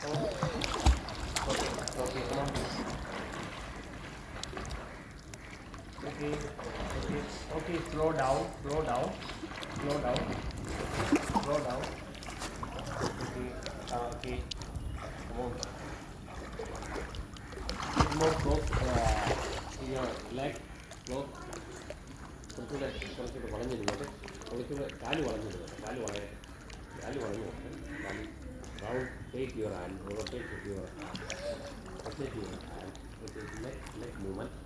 Come on. Okay, come on. Okay, slow down, slow down, slow down, slow down. Okay, come on. More close, your leg, close. കുറച്ചുകൂടെ വളഞ്ഞിരുന്നത് കുറച്ചുകൂടെ കാല് വളഞ്ഞിരുന്നത് കാല് വളഞ്ഞു കാല് round take your hand rotate your hand leg movement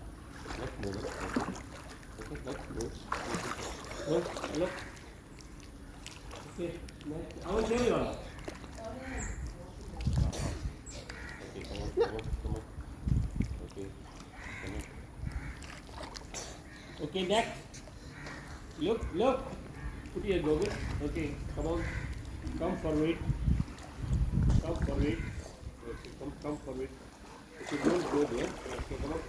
okay leg move okay അവൻ ശരിയാണോ okay come on okay come on okay next look put your goggles okay come on come forward okay come forward okay don't go there okay come on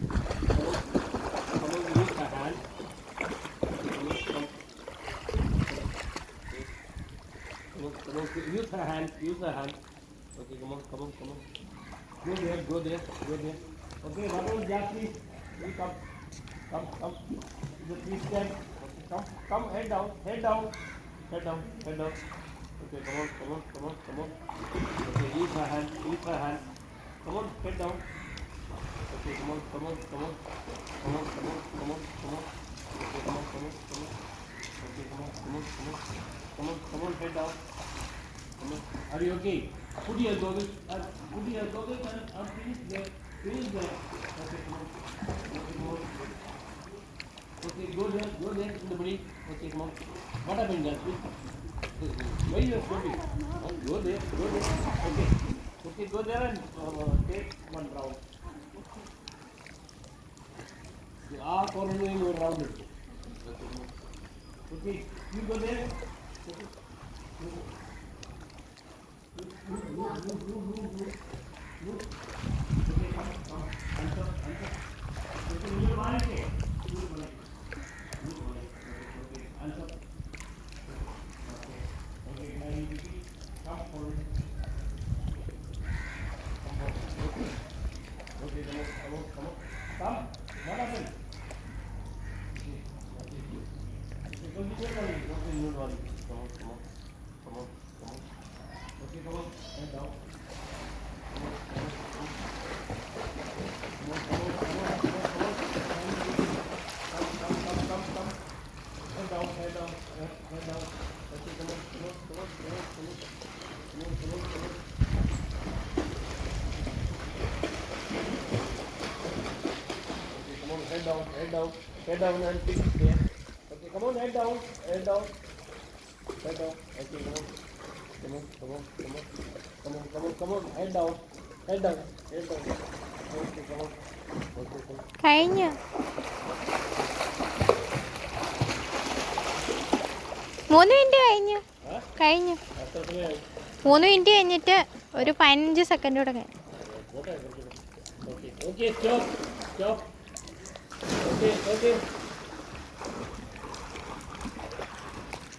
use the hand come on use the hand okay come on go there okay Rahul Jackie you come please stand come head down okay come on okay use her hand come on head down okay come on okay come on head down come on are you okay put your goggles and finish there okay come on okay go there in the body okay come on what happened there please why you are stopping go there okay go there and take one round corner you round it okay you go there okay look okay come answer okay you want it Come. What happened? Don't be worried. Don't worry. Come on. Okay, come on. Head down. Come. Head down. Okay, come on. Head down and finish there. Okay, come on, head down. Okay, come on, head down. Okay, come on. കഴിഞ്ഞു 3 minute കഴിഞ്ഞു 3 minute കഴിഞ്ഞിട്ട് ഒരു 15 second കൂടെ കഴിഞ്ഞു Okay, stop. Okay.